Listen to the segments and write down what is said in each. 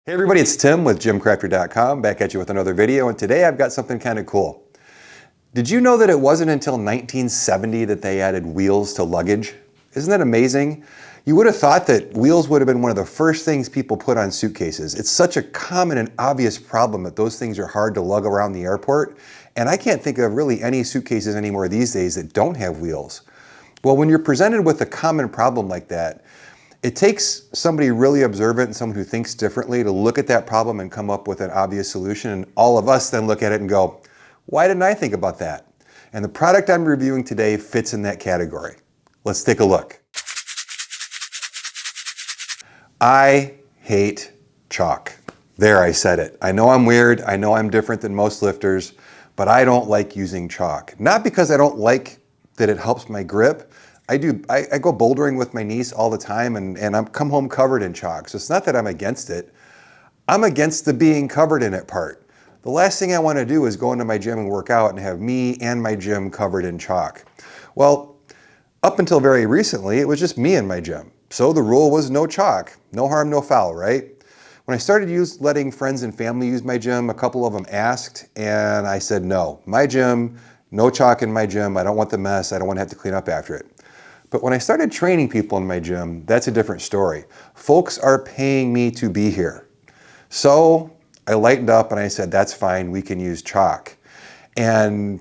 Hey everybody, it's Tim with GymCrafter.com, back at you with another video, and today I've got something kind of cool. Did you know that it wasn't until 1970 that they added wheels to luggage? Isn't that amazing? You would have thought that wheels would have been one of the first things people put on suitcases. It's such a common and obvious problem that those things are hard to lug around the airport, and I can't think of really any suitcases anymore these days that don't have wheels. Well, when you're presented with a common problem like that, it takes somebody really observant and someone who thinks differently to look at that problem and come up with an obvious solution. And all of us then look at it and go, why didn't I think about that? And the product I'm reviewing today fits in that category. Let's take a look. I hate chalk. There, I said it. I know I'm weird. I know I'm different than most lifters, but I don't like using chalk. Not because I don't like that it helps my grip. I go bouldering with my niece all the time and I'm come home covered in chalk. So it's not that I'm against it. I'm against the being covered in it part. The last thing I want to do is go into my gym and work out and have me and my gym covered in chalk. Well, up until very recently, it was just me in my gym. So the rule was no chalk, no harm, no foul, right? When I started letting friends and family use my gym, a couple of them asked and I said, no, my gym, no chalk in my gym. I don't want the mess. I don't want to have to clean up after it. But when I started training people in my gym, that's a different story. Folks are paying me to be here. So I lightened up and I said, that's fine, we can use chalk. And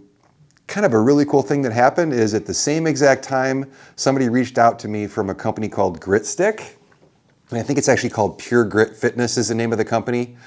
kind of a really cool thing that happened is at the same exact time, somebody reached out to me from a company called Grit Stick. And I think it's actually called Pure Grit Fitness is the name of the company.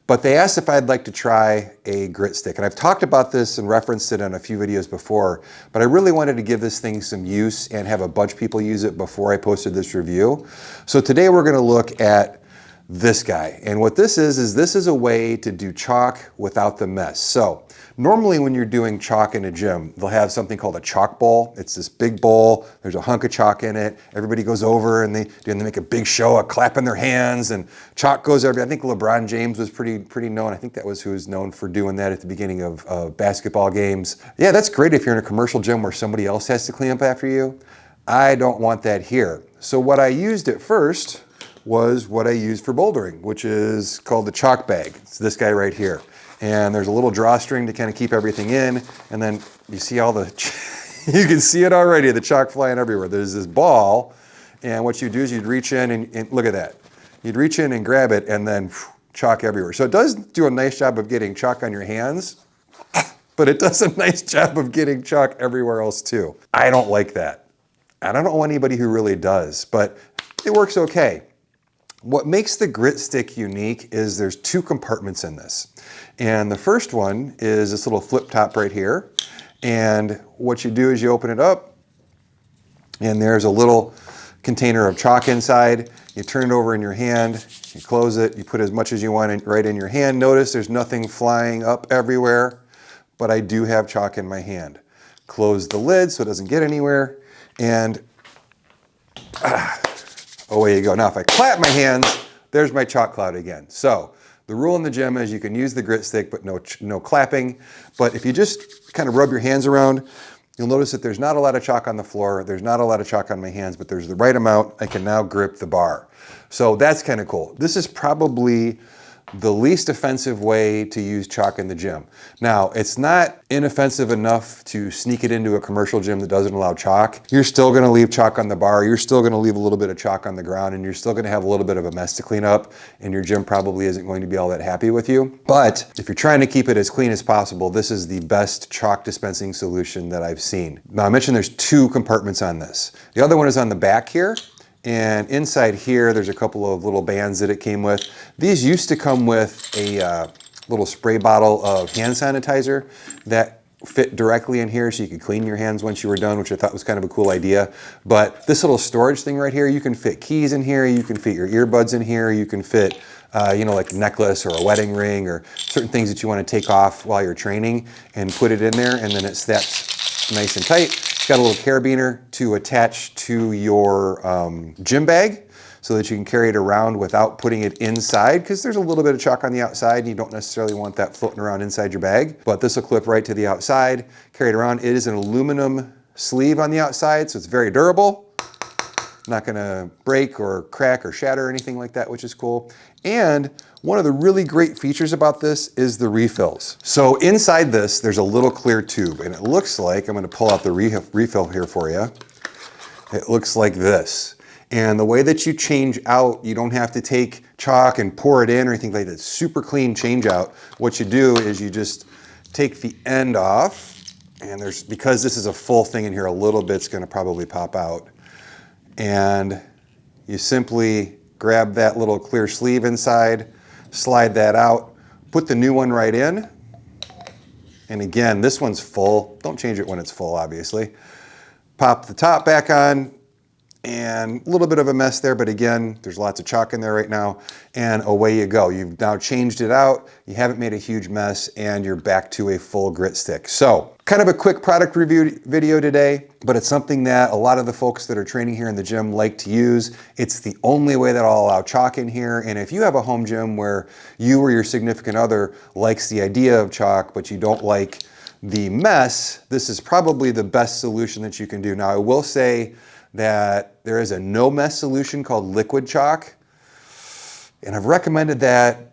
But they asked if I'd like to try a grit stick. And I've talked about this and referenced it on a few videos before, but I really wanted to give this thing some use and have a bunch of people use it before I posted this review. So today we're gonna look at this guy. And what this is a way to do chalk without the mess. So normally when you're doing chalk in a gym, they'll have something called a chalk bowl. It's this big bowl, there's a hunk of chalk in it. Everybody goes over and they make a big show of clapping their hands and chalk goes everywhere. I think LeBron James was pretty known. I think that was who was known for doing that at the beginning of basketball games. Yeah, that's great if you're in a commercial gym where somebody else has to clean up after you. I don't want that here. So what I used at first was what I used for bouldering, which is called the chalk bag. It's this guy right here. And there's a little drawstring to kind of keep everything in. And then you see all the, you can see it already, the chalk flying everywhere. There's this ball. And what you do is you'd reach in and look at that. You'd reach in and grab it and then chalk everywhere. So it does do a nice job of getting chalk on your hands, but it does a nice job of getting chalk everywhere else too. I don't like that. And I don't know anybody who really does, but it works okay. What makes the grit stick unique is there's two compartments in this. And the first one is this little flip top right here. And what you do is you open it up and there's a little container of chalk inside. You turn it over in your hand, you close it, you put as much as you want right in your hand. Notice there's nothing flying up everywhere, but I do have chalk in my hand. Close the lid so it doesn't get anywhere. And away you go. Now if I clap my hands, there's my chalk cloud again. So the rule in the gym is you can use the grit stick, but no clapping. But if you just kind of rub your hands around, you'll notice that there's not a lot of chalk on the floor. There's not a lot of chalk on my hands, but there's the right amount. I can now grip the bar. So that's kind of cool. This is probably the least offensive way to use chalk in the gym. Now, it's not inoffensive enough to sneak it into a commercial gym that doesn't allow chalk. You're still gonna leave chalk on the bar, you're still gonna leave a little bit of chalk on the ground, and you're still gonna have a little bit of a mess to clean up, and your gym probably isn't going to be all that happy with you. But if you're trying to keep it as clean as possible, this is the best chalk dispensing solution that I've seen. Now, I mentioned there's two compartments on this. The other one is on the back here. And inside here, there's a couple of little bands that it came with. These used to come with a little spray bottle of hand sanitizer that fit directly in here so you could clean your hands once you were done, which I thought was kind of a cool idea. But this little storage thing right here, you can fit keys in here, you can fit your earbuds in here, you can fit like a necklace or a wedding ring or certain things that you want to take off while you're training and put it in there, and then it snaps nice and tight. It's got a little carabiner to attach to your gym bag so that you can carry it around without putting it inside, because there's a little bit of chalk on the outside and you don't necessarily want that floating around inside your bag. But this will clip right to the outside, carry it around. It is an aluminum sleeve on the outside, so it's very durable. Not gonna break or crack or shatter or anything like that, which is cool. And one of the really great features about this is the refills. So inside this, there's a little clear tube, and it looks like, I'm gonna pull out the refill here for you. It looks like this. And the way that you change out, you don't have to take chalk and pour it in or anything like that. Super clean change out. What you do is you just take the end off, and because this is a full thing in here, a little bit's gonna probably pop out. And you simply grab that little clear sleeve inside, slide that out, put the new one right in. And again, this one's full. Don't change it when it's full, obviously. Pop the top back on, and a little bit of a mess there, but again, there's lots of chalk in there right now, and away you go. You've now changed it out, you haven't made a huge mess, and you're back to a full grit stick. So, kind of a quick product review video today, but it's something that a lot of the folks that are training here in the gym like to use. It's the only way that I'll allow chalk in here, and if you have a home gym where you or your significant other likes the idea of chalk, but you don't like the mess, this is probably the best solution that you can do. Now, I will say that there is a no mess solution called liquid chalk, and I've recommended that,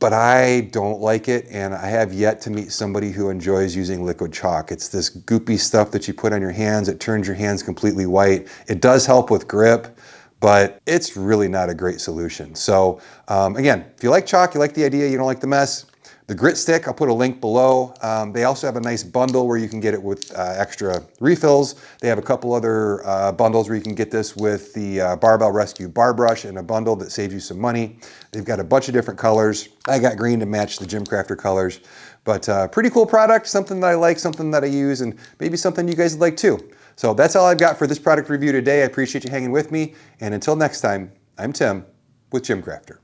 but I don't like it, and I have yet to meet somebody who enjoys using liquid chalk. It's this goopy stuff that you put on your hands. It turns your hands completely white. It does help with grip, but it's really not a great solution. So again, if you like chalk, you like the idea, you don't like the mess, the grit stick, I'll put a link below. They also have a nice bundle where you can get it with extra refills. They have a couple other bundles where you can get this with the Barbell Rescue Bar Brush in a bundle that saves you some money. They've got a bunch of different colors. I got green to match the GymCrafter colors, but pretty cool product, something that I like, something that I use, and maybe something you guys would like too. So that's all I've got for this product review today. I appreciate you hanging with me, and until next time, I'm Tim with GymCrafter.